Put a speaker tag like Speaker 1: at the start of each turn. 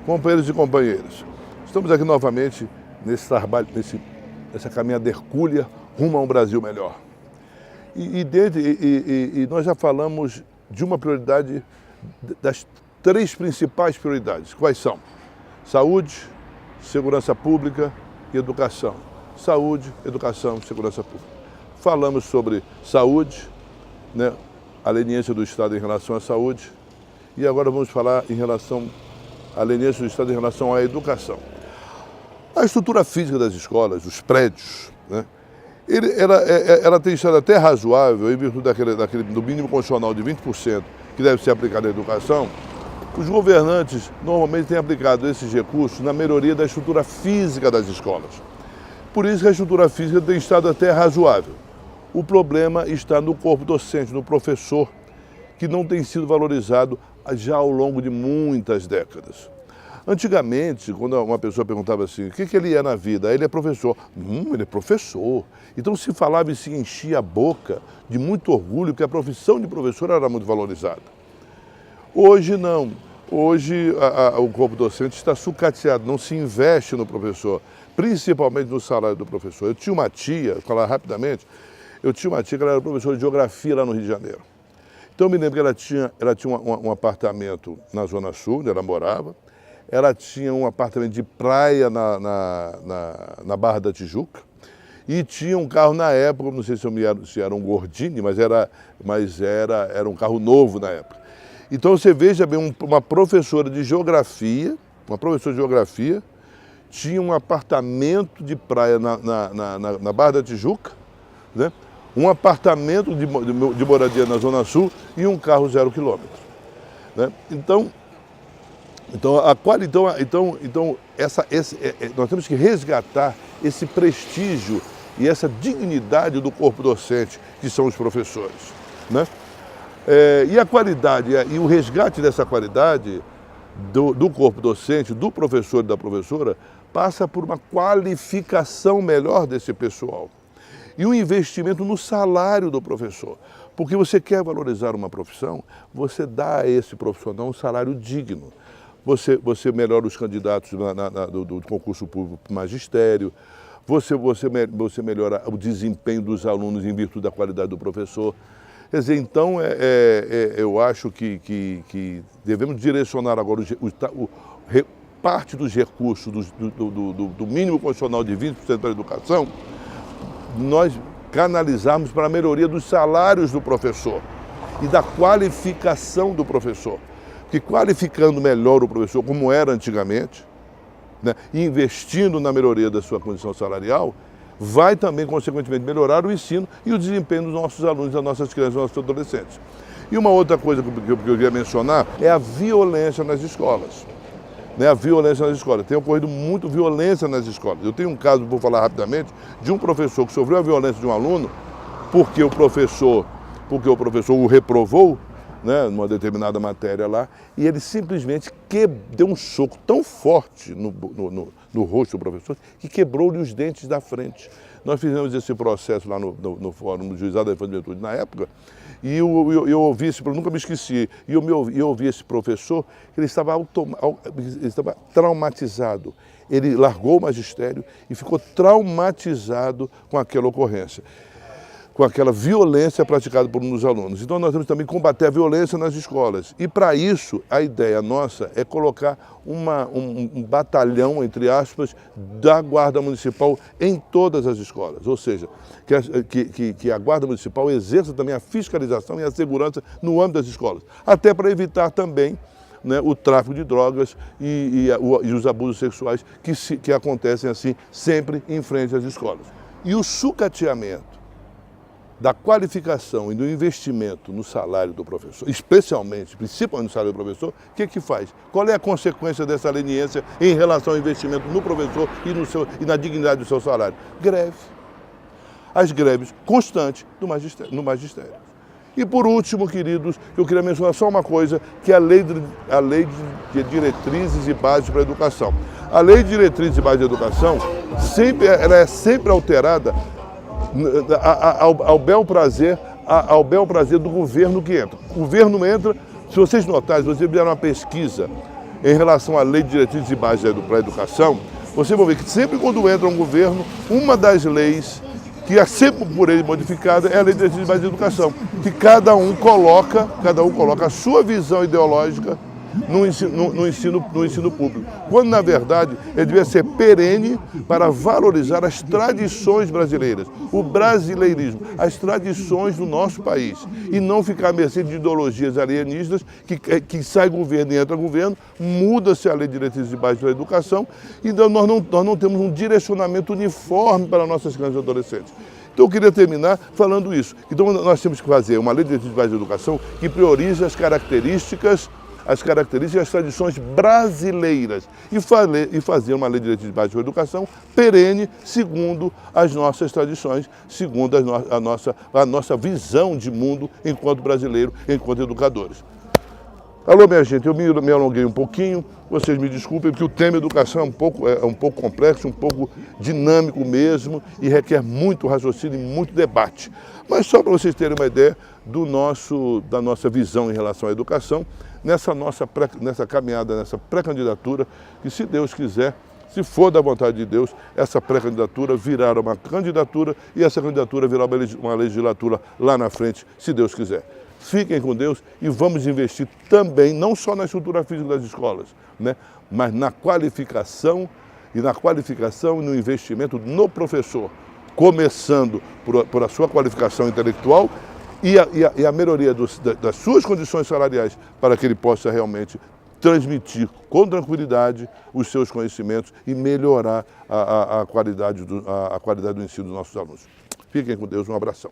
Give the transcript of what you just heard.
Speaker 1: Companheiros e companheiras, estamos aqui novamente nesse trabalho, nessa caminhada hercúlea rumo a um Brasil melhor. E nós já falamos de uma prioridade, das três principais prioridades. Quais são? Saúde, segurança pública e educação. Saúde, educação e segurança pública. Falamos sobre saúde, né, a leniência do Estado em relação à saúde, e agora vamos falar em relação à leniência do Estado em relação à educação. A estrutura física das escolas, os prédios, né, ela tem estado até razoável em virtude do mínimo constitucional de 20% que deve ser aplicado à educação. Os governantes normalmente têm aplicado esses recursos na melhoria da estrutura física das escolas. Por isso que a estrutura física tem estado até razoável. O problema está no corpo docente, no professor, que não tem sido valorizado já ao longo de muitas décadas. Antigamente, quando uma pessoa perguntava assim, o que ele é na vida? Ele é professor. Ele é professor. Então se falava e se enchia a boca de muito orgulho que a profissão de professor era muito valorizada. Hoje não. Hoje o corpo docente está sucateado, não se investe no professor, principalmente no salário do professor. Eu tinha uma tia, vou falar rapidamente, que ela era professora de geografia lá no Rio de Janeiro. Então eu me lembro que ela tinha um apartamento na Zona Sul, onde ela morava. Ela tinha um apartamento de praia na Barra da Tijuca e tinha um carro na época, não sei se era um Gordini, mas era um carro novo na época. Então você veja bem, uma professora de geografia, tinha um apartamento de praia na Barra da Tijuca, né? Um apartamento de moradia na Zona Sul e um carro 0 km. Né? Nós temos que resgatar esse prestígio e essa dignidade do corpo docente, que são os professores. Né? E a qualidade, e o resgate dessa qualidade do corpo docente, do professor e da professora, passa por uma qualificação melhor desse pessoal. E um investimento no salário do professor. Porque você quer valorizar uma profissão, você dá a esse profissional um salário digno. Você melhora os candidatos do concurso público para o magistério, você melhora o desempenho dos alunos em virtude da qualidade do professor. Quer dizer, então, eu acho que devemos direcionar agora parte dos recursos do mínimo constitucional de 20% para a educação, nós canalizarmos para a melhoria dos salários do professor e da qualificação do professor. Que qualificando melhor o professor, como era antigamente, né, e investindo na melhoria da sua condição salarial, vai também, consequentemente, melhorar o ensino e o desempenho dos nossos alunos, das nossas crianças e dos nossos adolescentes. E uma outra coisa que eu queria mencionar é a violência nas escolas. Né, a violência nas escolas. Tem ocorrido muito violência nas escolas. Eu tenho um caso, vou falar rapidamente, de um professor que sofreu a violência de um aluno porque o professor o reprovou, né, numa determinada matéria lá, e ele simplesmente deu um soco tão forte no rosto do professor que quebrou-lhe os dentes da frente. Nós fizemos esse processo lá no Fórum do Juizado da Infância e Juventude na época, e eu ouvi esse, nunca me esqueci, e eu ouvi esse professor, que ele estava traumatizado. Ele largou o magistério e ficou traumatizado com aquela ocorrência, com aquela violência praticada por um dos alunos. Então nós temos também que combater a violência nas escolas. E para isso, a ideia nossa é colocar um batalhão, entre aspas, da Guarda Municipal em todas as escolas. Ou seja, que a Guarda Municipal exerça também a fiscalização e a segurança no âmbito das escolas. Até para evitar também, né, o tráfico de drogas e os abusos sexuais que acontecem assim sempre em frente às escolas. E o sucateamento da qualificação e do investimento no salário do professor, principalmente no salário do professor, o que faz? Qual é a consequência dessa leniência em relação ao investimento no professor e na dignidade do seu salário? Greve. As greves constantes no magistério. E por último, queridos, eu queria mencionar só uma coisa, que é a lei de diretrizes e bases para a educação. A lei de diretrizes e bases da educação ela é sempre alterada ao bel prazer do governo que entra. O governo entra, se vocês notarem, se vocês fizeram uma pesquisa em relação à Lei de Diretrizes e Bases para a Educação, você vai ver que sempre quando entra um governo, uma das leis que é sempre por ele modificada é a Lei de Diretrizes e Bases de Educação, que cada um coloca a sua visão ideológica no ensino público, quando na verdade ele devia ser perene para valorizar as tradições brasileiras, o brasileirismo, as tradições do nosso país, e não ficar à mercê de ideologias alienígenas que sai governo e entra governo, muda-se a Lei de Diretrizes e Bases da Educação, e então nós não temos um direcionamento uniforme para nossas crianças e adolescentes. Então eu queria terminar falando isso. Então nós temos que fazer uma Lei de Diretrizes e Bases da Educação que priorize as características e as tradições brasileiras e fazer uma Lei de Diretrizes e Bases da Educação perene segundo as nossas tradições, segundo a nossa visão de mundo enquanto brasileiro, enquanto educadores. Alô, minha gente, eu me alonguei um pouquinho, vocês me desculpem, porque o tema educação é um pouco complexo, um pouco dinâmico mesmo e requer muito raciocínio e muito debate. Mas só para vocês terem uma ideia da nossa visão em relação à educação, nessa caminhada, nessa pré-candidatura, que se Deus quiser, se for da vontade de Deus, essa pré-candidatura virá uma candidatura e essa candidatura virá uma legislatura lá na frente, se Deus quiser. Fiquem com Deus e vamos investir também, não só na estrutura física das escolas, né, mas na qualificação e no investimento no professor, começando por a sua qualificação intelectual e a melhoria das suas condições salariais para que ele possa realmente transmitir com tranquilidade os seus conhecimentos e melhorar a qualidade do ensino dos nossos alunos. Fiquem com Deus, um abração.